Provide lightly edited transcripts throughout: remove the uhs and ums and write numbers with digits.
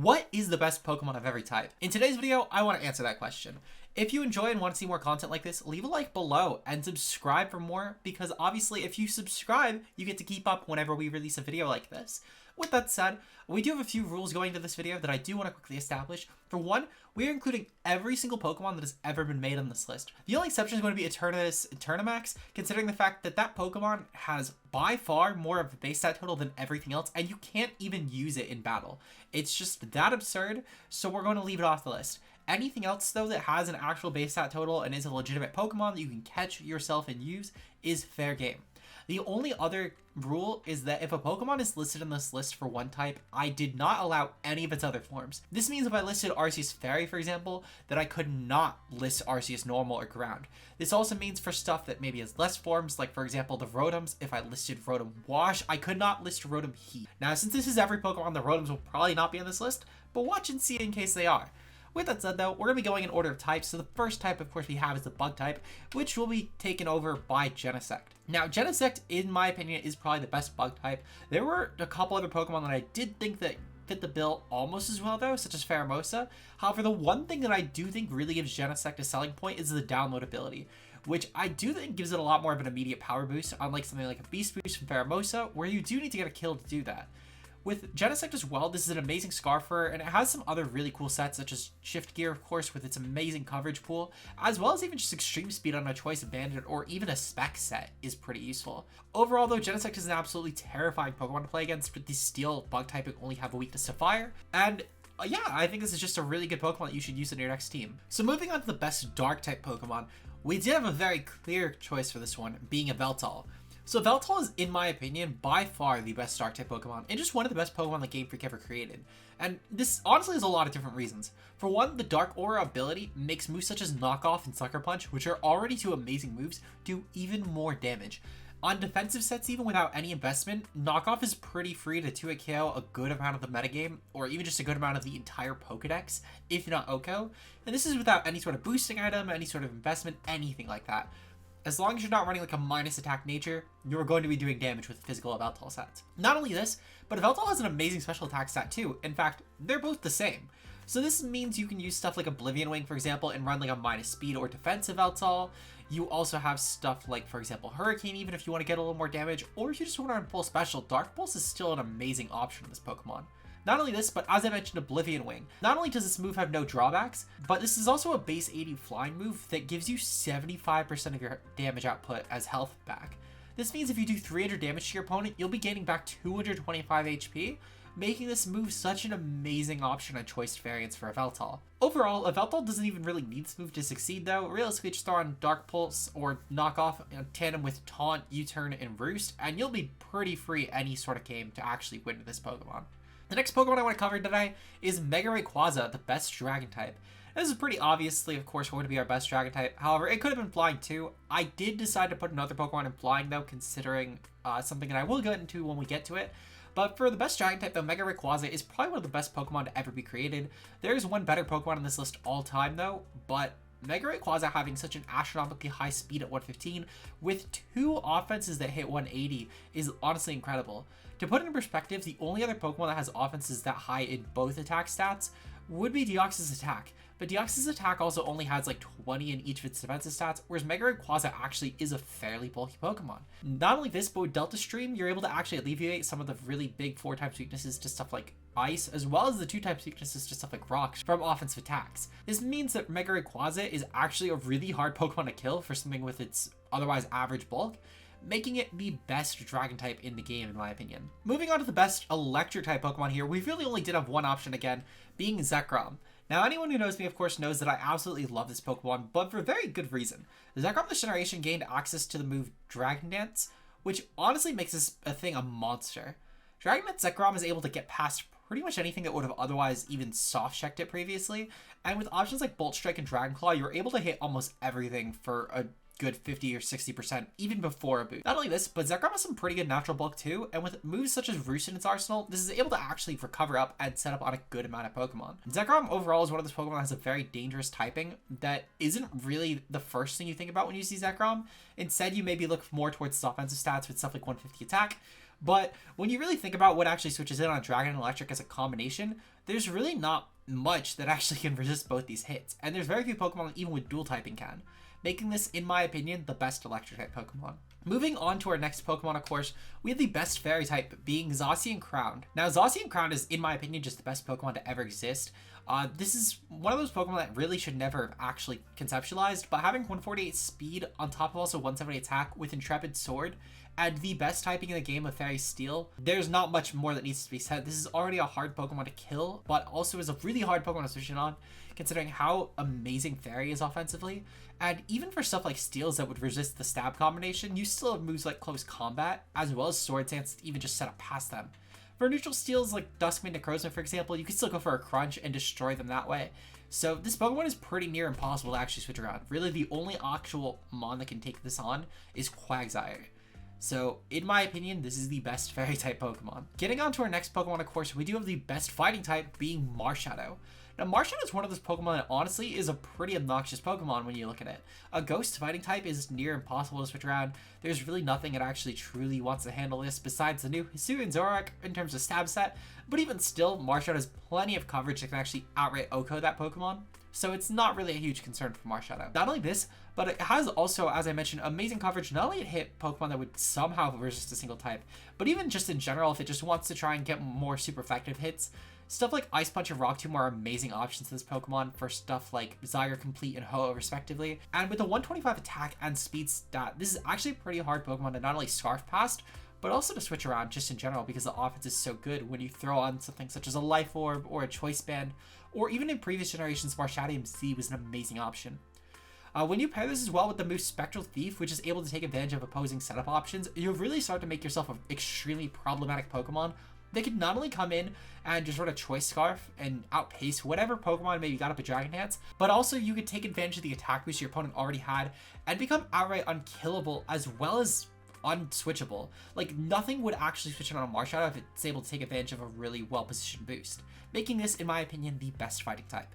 What is the best Pokemon of every type? In today's video, I want to answer that question. If you enjoy and want to see more content like this, leave a like below and subscribe for more, because obviously if you subscribe, you get to keep up whenever we release a video like this. With that said, we do have a few rules going into this video that I do want to quickly establish. For one, we are including every single Pokemon that has ever been made on this list. The only exception is going to be Eternatus and Eternamax, considering the fact that that Pokemon has by far more of a base stat total than everything else, and you can't even use it in battle. It's just that absurd, so we're going to leave it off the list. Anything else, though, that has an actual base stat total and is a legitimate Pokemon that you can catch yourself and use is fair game. The only other rule is that if a Pokemon is listed in this list for one type, I did not allow any of its other forms. This means if I listed Arceus Fairy, for example, that I could not list Arceus Normal or Ground. This also means for stuff that maybe has less forms, like for example the Rotoms, if I listed Rotom Wash, I could not list Rotom Heat. Now since this is every Pokemon, the Rotoms will probably not be on this list, but watch and see in case they are. With that said though, we're going to be going in order of types, so the first type of course we have is the Bug type, which will be taken over by Genesect. Now Genesect, in my opinion, is probably the best Bug type. There were a couple other Pokemon that I did think that fit the bill almost as well though, such as Pheromosa. However, the one thing that I do think really gives Genesect a selling point is the download ability, which I do think gives it a lot more of an immediate power boost, unlike something like a Beast Boost from Pheromosa, where you do need to get a kill to do that. With Genesect as well, this is an amazing Scarfer, and it has some other really cool sets, such as Shift Gear, of course, with its amazing coverage pool, as well as even just extreme speed on a Choice of Bandit, or even a Spec set is pretty useful. Overall, though, Genesect is an absolutely terrifying Pokemon to play against, with the Steel Bug type only have a weakness to Fire, and yeah, I think this is just a really good Pokemon that you should use in your next team. So moving on to the best Dark-type Pokemon, we did have a very clear choice for this one, being a Yveltal. So Yveltal is, in my opinion, by far the best Dark-type Pokemon, and just one of the best Pokemon that Game Freak ever created. And this honestly has a lot of different reasons. For one, the Dark Aura ability makes moves such as Knock Off and Sucker Punch, which are already two amazing moves, do even more damage. On defensive sets, even without any investment, Knock Off is pretty free to 2-hit KO a good amount of the metagame, or even just a good amount of the entire Pokedex, if not Oko. And this is without any sort of boosting item, any sort of investment, anything like that. As long as you're not running like a minus attack nature, you're going to be doing damage with physical Yveltal sets. Not only this, but Yveltal has an amazing special attack stat too. In fact, they're both the same. So this means you can use stuff like Oblivion Wing, for example, and run like a minus speed or defensive Yveltal. You also have stuff like, for example, Hurricane, even if you want to get a little more damage, or if you just want to run full special, Dark Pulse is still an amazing option in this Pokemon. Not only this, but as I mentioned, Oblivion Wing. Not only does this move have no drawbacks, but this is also a base 80 flying move that gives you 75% of your damage output as health back. This means if you do 300 damage to your opponent, you'll be gaining back 225 HP, making this move such an amazing option on choice variants for Yveltal. Overall, Yveltal doesn't even really need this move to succeed though. Realistically, just throw on Dark Pulse or Knock Off in tandem with Taunt, U-Turn, and Roost, and you'll be pretty free any sort of game to actually win with this Pokemon. The next Pokemon I want to cover today is Mega Rayquaza, the best Dragon type. This is pretty obviously, of course, going to be our best Dragon type. However, it could have been Flying too. I did decide to put another Pokemon in Flying though, considering something that I will get into when we get to it. But for the best Dragon type though, Mega Rayquaza is probably one of the best Pokemon to ever be created. There is one better Pokemon on this list all time though, but Mega Rayquaza having such an astronomically high speed at 115 with two offenses that hit 180 is honestly incredible. To put it in perspective, the only other Pokemon that has offenses that high in both attack stats would be Deoxys Attack. But Deoxys Attack also only has like 20 in each of its defensive stats, whereas Mega Rayquaza actually is a fairly bulky Pokemon. Not only this, but with Delta Stream, you're able to actually alleviate some of the really big 4-type weaknesses to stuff like Ice, as well as the 2-type weaknesses to stuff like Rocks from offensive attacks. This means that Mega Rayquaza is actually a really hard Pokemon to kill for something with its otherwise average bulk, making it the best Dragon type in the game in my opinion. Moving on to the best Electric type Pokemon here, we really only did have one option again, being Zekrom. Now anyone who knows me of course knows that I absolutely love this Pokemon, but for very good reason. Zekrom this generation gained access to the move Dragon Dance, which honestly makes this thing a monster. Dragon Dance Zekrom is able to get past pretty much anything that would have otherwise even soft checked it previously, and with options like Bolt Strike and Dragon Claw, you're able to hit almost everything for a good 50 or 60% even before a boost. Not only this, but Zekrom has some pretty good natural bulk too, and with moves such as Roost in its arsenal, this is able to actually recover up and set up on a good amount of Pokemon. Zekrom overall is one of those Pokemon that has a very dangerous typing that isn't really the first thing you think about when you see Zekrom. Instead, you maybe look more towards its offensive stats with stuff like 150 attack, But when you really think about what actually switches in on Dragon and Electric as a combination, there's really not much that actually can resist both these hits. And there's very few Pokemon that even with dual typing can, making this, in my opinion, the best electric type Pokemon. Moving on to our next Pokemon, of course, we have the best fairy type being Zacian Crowned. Now, Zacian Crowned is, in my opinion, just the best Pokemon to ever exist. This is one of those Pokemon that really should never have actually conceptualized, but having 148 speed on top of also 170 attack with Intrepid Sword and the best typing in the game of Fairy Steel, there's not much more that needs to be said. This is already a hard Pokemon to kill, but also is a really hard Pokemon to switch in on, considering how amazing Fairy is offensively. And even for stuff like Steels that would resist the stab combination, you still have moves like Close Combat, as well as Sword Dance to even just set up past them. For neutral Steels like Duskmane and Necrozma, for example, you can still go for a Crunch and destroy them that way. So this Pokemon is pretty near impossible to actually switch around. Really, the only actual Mon that can take this on is Quagsire. So, in my opinion, this is the best fairy type Pokemon. Getting on to our next Pokemon, of course, we do have the best fighting type being Marshadow. Now, Marshadow is one of those Pokemon that honestly is a pretty obnoxious Pokemon when you look at it. A ghost fighting type is near impossible to switch around. There's really nothing that actually truly wants to handle this besides the new Hisuian Zoroark in terms of stab set, but even still, Marshadow has plenty of coverage that can actually outright OHKO that Pokemon. So it's not really a huge concern for Marshadow. Not only this, but it has also, as I mentioned, amazing coverage. Not only it hit Pokemon that would somehow resist a single type, but even just in general, if it just wants to try and get more super effective hits, stuff like Ice Punch and Rock Tomb are amazing options to this Pokemon for stuff like Zyger Complete and Ho-Oh respectively. And with a 125 attack and speed stat, this is actually a pretty hard Pokemon to not only Scarf past, but also to switch around just in general because the offense is so good when you throw on something such as a Life Orb or a Choice Band, or even in previous generations, Marshadium Z was an amazing option. When you pair this as well with the move Spectral Thief, which is able to take advantage of opposing setup options, you really start to make yourself an extremely problematic Pokemon. They could not only come in and just run a Choice Scarf and outpace whatever Pokemon maybe got up a Dragon Dance, but also you could take advantage of the attack boost your opponent already had and become outright unkillable as well as unswitchable. Like, nothing would actually switch on a Marshadow if it's able to take advantage of a really well-positioned boost, making this, in my opinion, the best fighting type.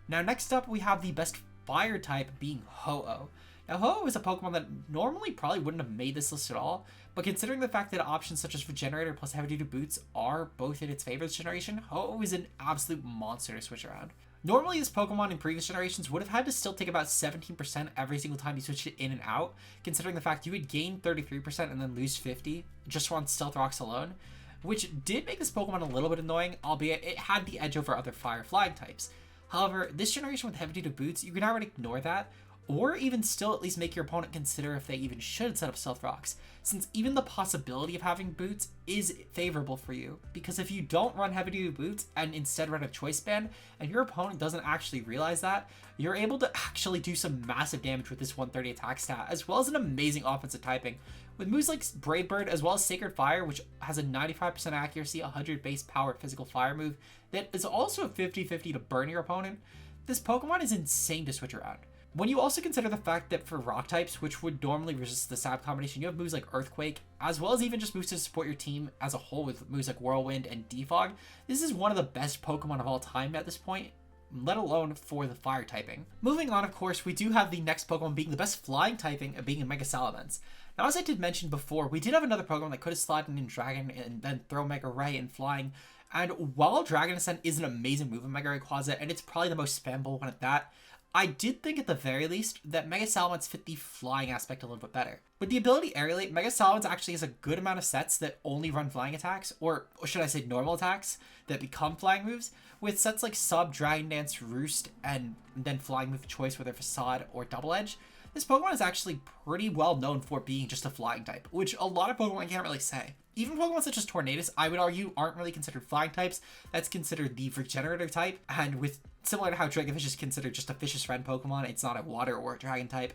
Now, next up, we have the best fire type being Ho-Oh. Now, Ho-Oh is a Pokemon that normally probably wouldn't have made this list at all, but considering the fact that options such as Regenerator plus Heavy Duty Boots are both in its favor this generation, Ho-Oh is an absolute monster to switch around. Normally, this Pokemon in previous generations would have had to still take about 17% every single time you switched it in and out, considering the fact you would gain 33% and then lose 50% just on Stealth Rocks alone, which did make this Pokemon a little bit annoying, albeit it had the edge over other fire flying types. However, this generation with Heavy Duty Boots, you can already ignore that, or even still at least make your opponent consider if they even should set up Stealth Rocks, since even the possibility of having Boots is favorable for you, because if you don't run Heavy Duty Boots and instead run a Choice Band, and your opponent doesn't actually realize that, you're able to actually do some massive damage with this 130 attack stat, as well as an amazing offensive typing, with moves like Brave Bird as well as Sacred Fire, which has a 95% accuracy, 100 base power physical fire move, that is also 50-50 to burn your opponent. This Pokemon is insane to switch around. When you also consider the fact that for rock types, which would normally resist the stab combination, you have moves like Earthquake, as well as even just moves to support your team as a whole with moves like Whirlwind and Defog, this is one of the best Pokemon of all time at this point, let alone for the fire typing. Moving on, of course, we do have the next Pokemon being the best flying typing, being Mega Salamence. Now, as I did mention before, we did have another Pokemon that could have slotted in Dragon and then throw Mega Ray and Flying, and while Dragon Ascent is an amazing move in Mega Rayquaza, and it's probably the most spammable one at that, I did think at the very least that Mega Salamence fit the flying aspect a little bit better. With the ability Aerolate, Mega Salamence actually has a good amount of sets that only run flying attacks, or should I say normal attacks, that become flying moves, with sets like Sub, Dragon Dance, Roost, and then flying move choice, whether Facade or Double Edge. This Pokemon is actually pretty well known for being just a flying type, which a lot of Pokemon can't really say. Even Pokemon such as Tornadus, I would argue, aren't really considered flying types. That's considered the Regenerator type, and with similar to how Dragonfish is considered just a fish's friend Pokemon, it's not a water or a dragon type.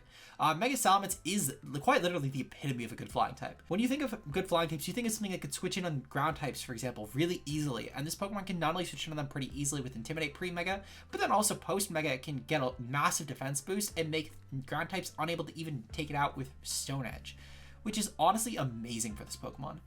Mega Salamence is quite literally the epitome of a good flying type. When you think of good flying types, you think of something that could switch in on ground types, for example, really easily, and this Pokemon can not only switch in on them pretty easily with Intimidate pre-Mega, but then also post-Mega it can get a massive defense boost and make ground types unable to even take it out with Stone Edge, which is honestly amazing for this Pokemon.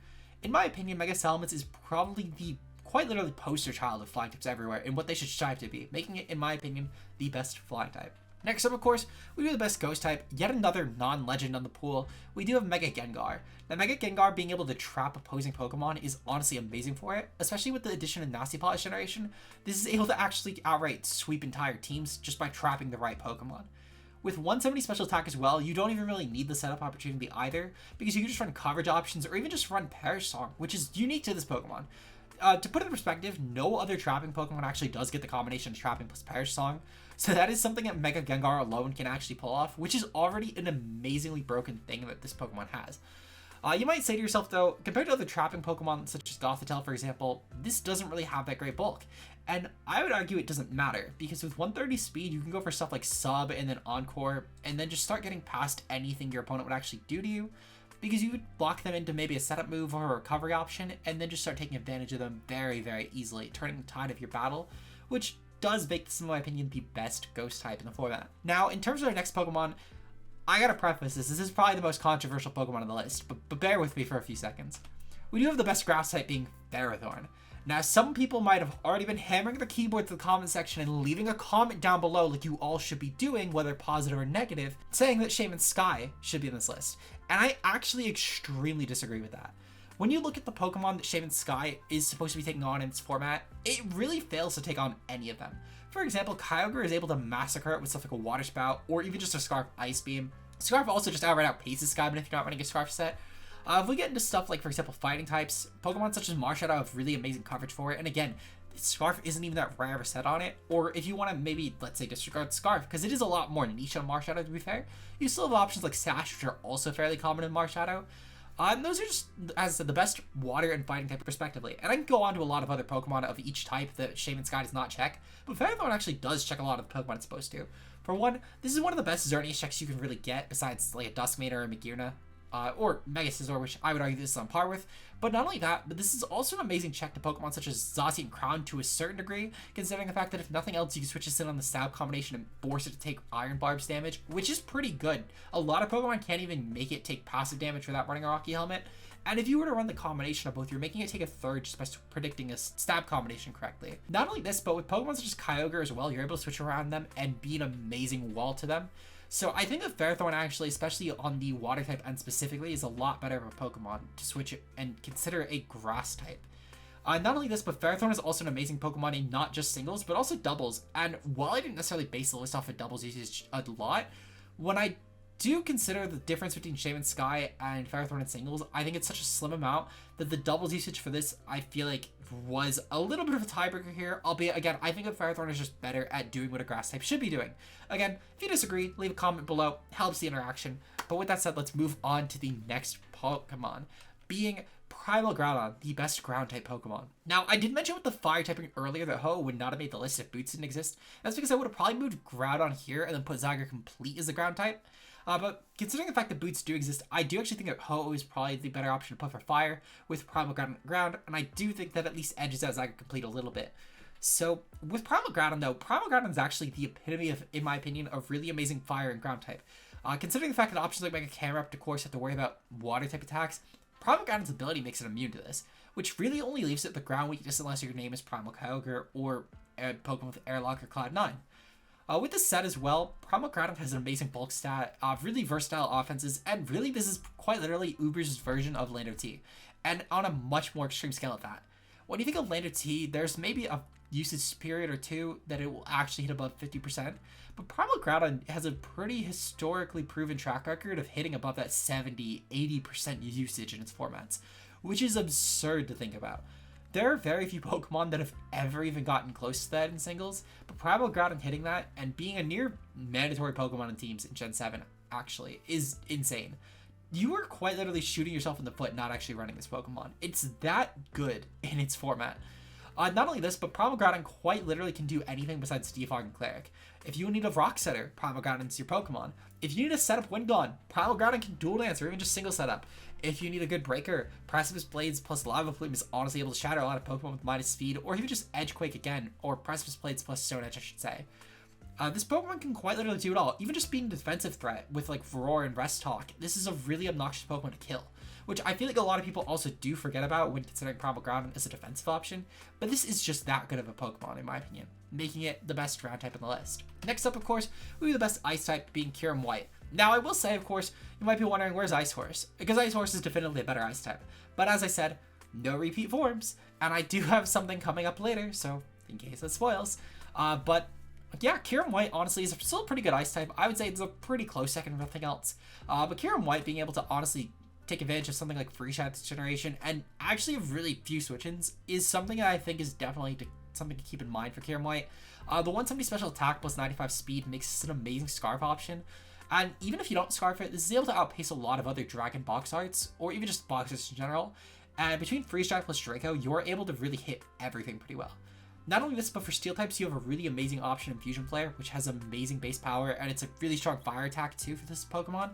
In my opinion, Mega Salamence is probably the quite literally poster child of flying types everywhere and what they should strive to be, making it, in my opinion, the best flying type. Next up, of course, we do the best ghost type, yet another non-legend on the pool. We do have Mega Gengar. Now, Mega Gengar being able to trap opposing Pokemon is honestly amazing for it, especially with the addition of Nasty Polish generation. This is able to actually outright sweep entire teams just by trapping the right Pokemon. With 170 special attack as well, you don't even really need the setup opportunity either, because you can just run coverage options or even just run Perish Song, which is unique to this Pokemon. To put it in perspective, no other trapping Pokemon actually does get the combination of trapping plus Perish Song, so that is something that Mega Gengar alone can actually pull off, which is already an amazingly broken thing that this Pokemon has. You might say to yourself though, compared to other trapping Pokemon such as Gothitelle for example, this doesn't really have that great bulk. And I would argue it doesn't matter, because with 130 speed, you can go for stuff like Sub and then Encore, and then just start getting past anything your opponent would actually do to you, because you would block them into maybe a setup move or a recovery option, and then just start taking advantage of them very, very easily, turning the tide of your battle, which does make this, in my opinion, the best ghost type in the format. Now, in terms of our next Pokemon, I gotta preface this is probably the most controversial Pokemon on the list, but bear with me for a few seconds. We do have the best grass type being Ferrothorn. Now, some people might have already been hammering the keyboard to the comment section and leaving a comment down below like you all should be doing, whether positive or negative, saying that Shaman Sky should be in this list. And I actually extremely disagree with that. When you look at the Pokemon that Shaman Sky is supposed to be taking on in its format, it really fails to take on any of them. For example, Kyogre is able to massacre it with stuff like a Water Spout, or even just a Scarf Ice Beam. Scarf also just outright outpaces Skyman if you're not running a Scarf set. If we get into stuff like, for example, fighting types, Pokemon such as Marshadow have really amazing coverage for it, and again, Scarf isn't even that rare of a set on it, or if you want to maybe, let's say, disregard Scarf, because it is a lot more niche on Marshadow to be fair, you still have options like Sash, which are also fairly common in Marshadow. And those are just, as I said, the best water and fighting type respectively. And I can go on to a lot of other Pokemon of each type that Shaman Sky does not check, but Ferrothorn actually does check a lot of the Pokemon it's supposed to. For one, this is one of the best Xerneas checks you can really get, besides like a Duskmane or a Magearna. Or Mega Scizor, which I would argue this is on par with. But not only that, but this is also an amazing check to Pokemon such as Zacian Crown to a certain degree, considering the fact that if nothing else, you can switch this in on the Stab combination and force it to take Iron Barb's damage, which is pretty good. A lot of Pokemon can't even make it take passive damage without running a Rocky Helmet. And if you were to run the combination of both, you're making it take a third just by predicting a Stab combination correctly. Not only this, but with Pokemon such as Kyogre as well, you're able to switch around them and be an amazing wall to them. So I think that Ferrothorn actually, especially on the water type and specifically, is a lot better of a Pokemon to switch it and consider a grass type. Not only this, but Ferrothorn is also an amazing Pokemon in not just singles, but also doubles. And while I didn't necessarily base the list off of doubles usage a lot, when I do consider the difference between Shaman Sky and Ferrothorn in singles, I think it's such a slim amount that the doubles usage for this, I feel like, was a little bit of a tiebreaker here, albeit, again, I think that Ferrothorn is just better at doing what a grass type should be doing. Again, if you disagree, leave a comment below, helps the interaction. But with that said, let's move on to the next Pokemon, being Primal Groudon, the best ground type Pokemon. Now, I did mention with the fire typing earlier that Ho would not have made the list if Boots didn't exist. That's because I would have probably moved Groudon here and then put Zygarde Complete as the ground type. But considering the fact that Boots do exist, I do actually think that Ho is probably the better option to put for fire with Primal Groudon ground, and I do think that at least edges out Zygarde Complete a little bit. So with Primal Groudon though, Primal Groudon is actually the epitome of, in my opinion, of really amazing fire and ground type. Considering the fact that options like Mega Camerupt, of course, have to worry about water type attacks, Primal Groudon's ability makes it immune to this, which really only leaves it the ground weakness unless your name is Primal Kyogre or a Pokemon with Airlock or Cloud9. With this set as well, Primal Groudon has an amazing bulk stat, really versatile offenses, and really this is quite literally Uber's version of Lando T, and on a much more extreme scale at that. When you think of Lando T, there's maybe a usage period or two that it will actually hit above 50%, but Primal Groudon has a pretty historically proven track record of hitting above that 70-80% usage in its formats, which is absurd to think about. There are very few Pokemon that have ever even gotten close to that in singles, but Primal Groudon hitting that and being a near mandatory Pokemon in teams in Gen 7 actually is insane. You are quite literally shooting yourself in the foot not actually running this Pokemon. It's that good in its format. Not only this, but Primal Groudon quite literally can do anything besides Defog and Cleric. If you need a Rock Setter, Primal Groudon's your Pokemon. If you need a setup Windgon, Primal Groudon can dual dance or even just single setup. If you need a good breaker, Precipice Blades plus Lava Plume is honestly able to shatter a lot of Pokemon with minus speed, or even just Edge Quake again, or Precipice Blades plus Stone Edge, I should say. This Pokemon can quite literally do it all, even just being a defensive threat with like Roar and Rest Talk. This is a really obnoxious Pokemon to kill, which I feel like a lot of people also do forget about when considering Primal Groudon as a defensive option, but this is just that good of a Pokemon in my opinion. making it the best ground type on the list. Next up, of course, we have the best ice type being Kyurem White. Now, I will say, of course, you might be wondering, where's Ice Horse? Because Ice Horse is definitively a better ice type. But as I said, no repeat forms, and I do have something coming up later, so in case it spoils. But yeah, Kyurem White honestly is still a pretty good ice type. I would say it's a pretty close second for nothing else. But Kyurem White being able to honestly take advantage of something like Free Shot this generation and actually have really few switch-ins is something that I think is definitely something to keep in mind for Kyurem White. The 170 special attack plus 95 speed makes this an amazing Scarf option. And even if you don't Scarf it, this is able to outpace a lot of other Dragon box arts, or even just box arts in general. And between Freeze Drive plus Draco, you're able to really hit everything pretty well. Not only this, but for Steel types, you have a really amazing option in Fusion Flare, which has amazing base power, and it's a really strong fire attack too for this Pokemon,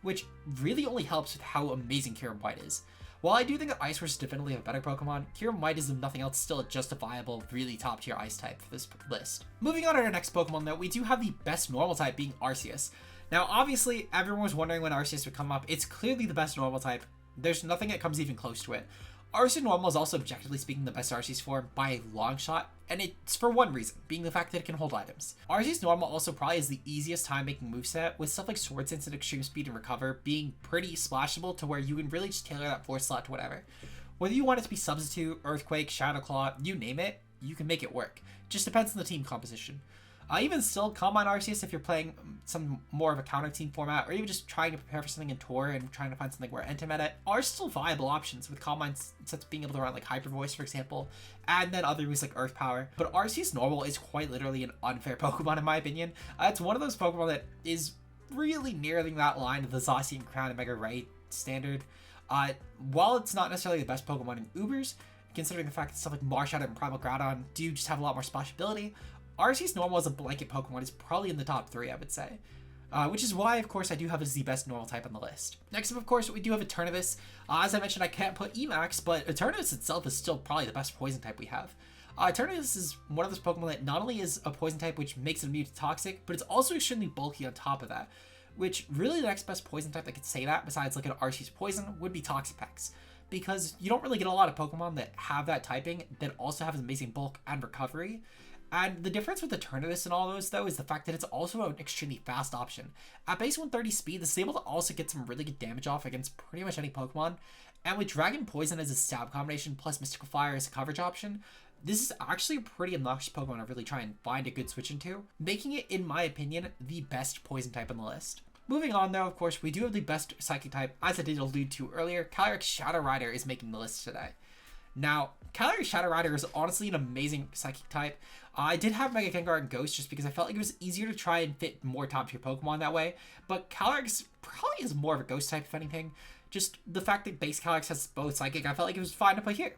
which really only helps with how amazing Kyurem White is. While I do think that Ice Horse is definitely a better Pokemon, Kyurem White is, if nothing else, still a justifiable, really top tier ice type for this list. Moving on to our next Pokemon though, we do have the best normal type being Arceus. Now obviously, everyone was wondering when Arceus would come up. It's clearly the best normal type. There's nothing that comes even close to it. Arceus Normal is also objectively speaking the best Arceus form by a long shot, and it's for one reason, being the fact that it can hold items. Arceus Normal also probably is the easiest time making moveset, with stuff like Sword Sense and Extreme Speed and Recover being pretty splashable to where you can really just tailor that force slot to whatever. Whether you want it to be Substitute, Earthquake, Shadow Claw, you name it, you can make it work. Just depends on the team composition. Even still, Combine Arceus if you're playing some more of a counter team format, or even just trying to prepare for something in Tour and trying to find something where Antimeta are still viable options, with Combine sets being able to run like Hyper Voice, for example, and then other moves like Earth Power. But Arceus Normal is quite literally an unfair Pokemon in my opinion. It's one of those Pokemon that is really nearing that line of the Zacian Crown and Mega Ray standard. While it's not necessarily the best Pokemon in Ubers, considering the fact that stuff like Marshadow and Primal Groudon do just have a lot more splashability, Arceus Normal as a blanket Pokemon is probably in the top 3, I would say. Which is why, of course, I do have as the best normal type on the list. Next up, of course, we do have Eternatus. As I mentioned, I can't put Emax, but Eternatus itself is still probably the best poison type we have. Eternatus is one of those Pokemon that not only is a poison type, which makes it immune to Toxic, but it's also extremely bulky on top of that. Which, really, the next best poison type that could say that, besides like an Arceus Poison, would be Toxapex. Because you don't really get a lot of Pokemon that have that typing, that also have amazing bulk and recovery. And the difference with Eternatus and all those, though, is the fact that it's also an extremely fast option. At base 130 speed, this is able to also get some really good damage off against pretty much any Pokemon. And with Dragon Poison as a stab combination plus Mystical Fire as a coverage option, this is actually a pretty obnoxious Pokemon to really try and find a good switch into, making it, in my opinion, the best poison type on the list. Moving on, though, of course, we do have the best Psychic type. As I did allude to earlier, Calyrex Shadow Rider is making the list today. Now, Calyrex Shadow Rider is honestly an amazing Psychic type. I did have Mega Gengar and Ghost just because I felt like it was easier to try and fit more top tier Pokemon that way, but Calyrex probably is more of a Ghost type if anything. Just the fact that base Calyrex has both Psychic, I felt like it was fine to play here.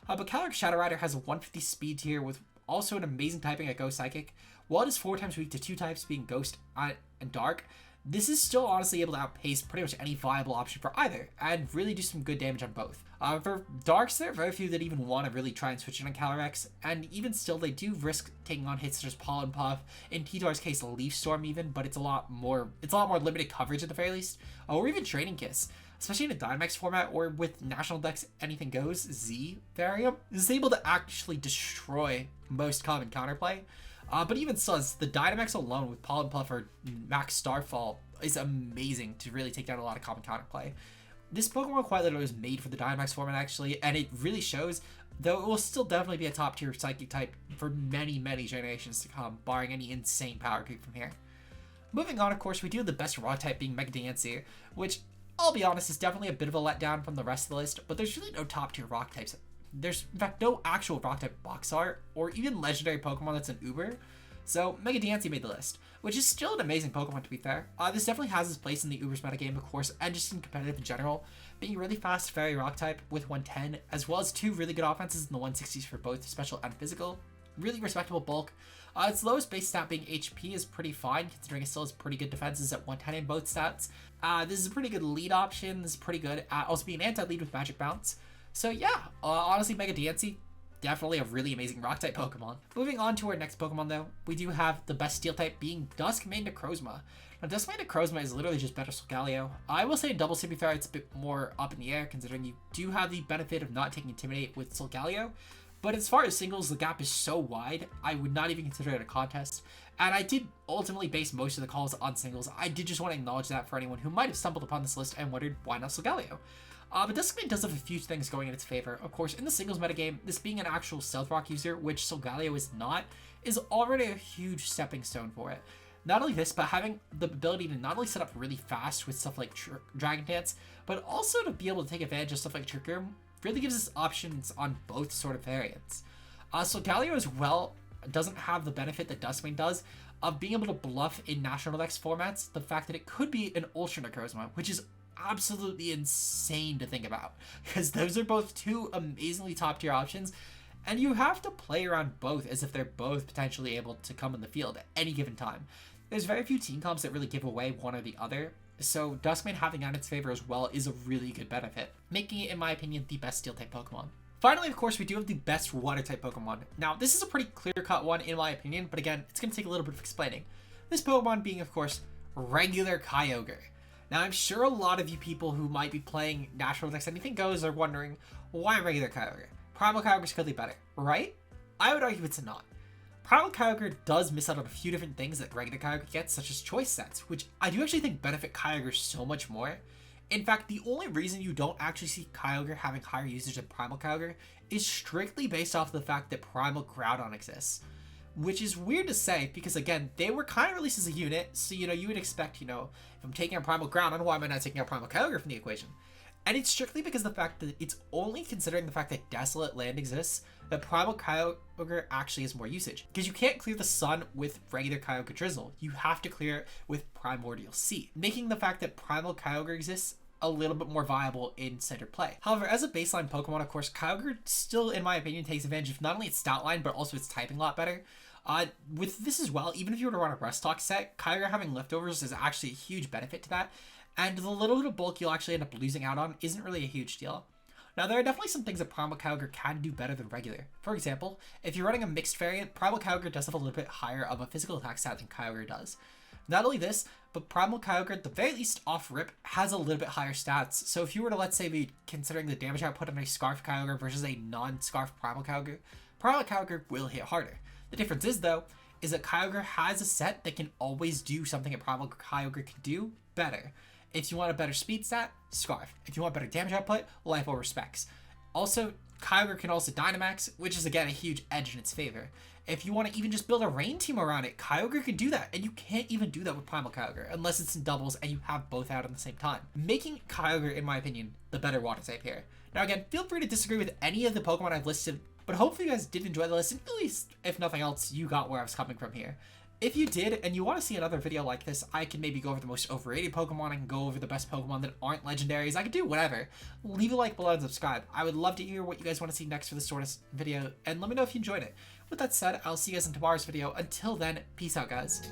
But Calyrex Shadow Rider has a 150 speed tier with also an amazing typing at Ghost Psychic. While it is 4 times weak to 2 types being Ghost and Dark, this is still honestly able to outpace pretty much any viable option for either, and really do some good damage on both. For Darks, there are very few that even want to really try and switch in on Calyrex, and even still, they do risk taking on hits such as Pollen Puff, in T-Dar's case, Leaf Storm even, but it's a lot more limited coverage at the very least, or even Training Kiss. Especially in a Dynamax format, or with National Dex Anything Goes, Z variant, is able to actually destroy most common counterplay. But even still, the Dynamax alone with Pollen Puff or Max Starfall is amazing to really take down a lot of common counterplay. This Pokemon quite literally was made for the Dynamax format actually, and it really shows, though it will still definitely be a top tier Psychic type for many, many generations to come, barring any insane power creep from here. Moving on, of course, we do have the best Rock type being Mega Diancie, which, I'll be honest, is definitely a bit of a letdown from the rest of the list, but there's really no top tier Rock types. There's, in fact, no actual Rock type box art, or even legendary Pokemon that's an Uber, so Mega Diancie made the list, which is still an amazing Pokemon to be fair. This definitely has its place in the Ubers metagame, of course, and just in competitive in general, being really fast Fairy Rock type with 110, as well as 2 really good offenses in the 160s for both special and physical. Really respectable bulk. Its lowest base stat being HP is pretty fine, considering it still has pretty good defenses at 110 in both stats. This is a pretty good lead option. This is pretty good at also being anti-lead with Magic Bounce. So yeah, honestly, Mega Diancie, definitely a really amazing Rock type Pokemon. Moving on to our next Pokemon though, we do have the best Steel type being Duskmane Necrozma. Now Duskmane Necrozma is literally just better Solgaleo. I will say Double Simifair, it's a bit more up in the air considering you do have the benefit of not taking Intimidate with Solgaleo, But as far as singles, the gap is so wide, I would not even consider it a contest. And I did ultimately base most of the calls on singles. I did just want to acknowledge that for anyone who might have stumbled upon this list and wondered why not Solgaleo. But Duskmane does have a few things going in its favor. Of course, in the singles metagame, this being an actual Stealth Rock user, which Solgaleo is not, is already a huge stepping stone for it. Not only this, but having the ability to not only set up really fast with stuff like Dragon Dance, but also to be able to take advantage of stuff like Trick Room really gives us options on both sort of variants. Solgaleo as well doesn't have the benefit that Duskmane does of being able to bluff in National Dex formats, the fact that it could be an Ultra Necrozma, which is absolutely insane to think about, because those are both two amazingly top tier options, and you have to play around both as if they're both potentially able to come in the field at any given time. There's very few team comps that really give away one or the other, so Duskmane having that in its favor as well is a really good benefit, making it, in my opinion, the best Steel type Pokemon. Finally, of course, we do have the best Water type Pokemon. Now, this is a pretty clear-cut one in my opinion, but again, it's going to take a little bit of explaining. This Pokemon being, of course, regular Kyogre. Now, I'm sure a lot of you people who might be playing National Dex Anything Goes are wondering, why regular Kyogre? Primal Kyogre is clearly better, right? I would argue it's not. Primal Kyogre does miss out on a few different things that regular Kyogre gets, such as choice sets, which I do actually think benefit Kyogre so much more. In fact, the only reason you don't actually see Kyogre having higher usage than Primal Kyogre is strictly based off the fact that Primal Groudon exists. Which is weird to say, because again, they were kind of released as a unit, so you would expect, if I'm taking out Primal Groudon, why am I not taking out Primal Kyogre from the equation? And it's strictly because of the fact that it's only considering the fact that Desolate Land exists that Primal Kyogre actually has more usage. Because you can't clear the sun with regular Kyogre Drizzle, you have to clear it with Primordial Sea, making the fact that Primal Kyogre exists a little bit more viable in centered play. However, as a baseline Pokemon, of course, Kyogre still, in my opinion, takes advantage of not only its stat line, but also its typing a lot better. With this as well, even if you were to run a Rest Talk set, Kyogre having leftovers is actually a huge benefit to that, and the little bit of bulk you'll actually end up losing out on isn't really a huge deal. Now, there are definitely some things that Primal Kyogre can do better than regular. For example, if you're running a mixed variant, Primal Kyogre does have a little bit higher of a physical attack stat than Kyogre does. Not only this, but Primal Kyogre, at the very least off-rip, has a little bit higher stats. So if you were to, let's say, be considering the damage output on a Scarf Kyogre versus a non-Scarf Primal Kyogre will hit harder. The difference is, though, is that Kyogre has a set that can always do something that Primal Kyogre can do better. If you want a better speed stat, Scarf. If you want better damage output, Life Over Specs. Also, Kyogre can also Dynamax, which is again a huge edge in its favor. If you want to even just build a rain team around it, Kyogre can do that, and you can't even do that with Primal Kyogre, unless it's in doubles and you have both out at the same time, making Kyogre, in my opinion, the better water type here. Now again, feel free to disagree with any of the Pokemon I've listed, but hopefully you guys did enjoy the list, and at least, if nothing else, you got where I was coming from here. If you did, and you want to see another video like this, I can maybe go over the most overrated Pokemon, I can go over the best Pokemon that aren't legendaries, I can do whatever. Leave a like below and subscribe. I would love to hear what you guys want to see next for this sort of video, and let me know if you enjoyed it. With that said, I'll see you guys in tomorrow's video. Until then, peace out, guys.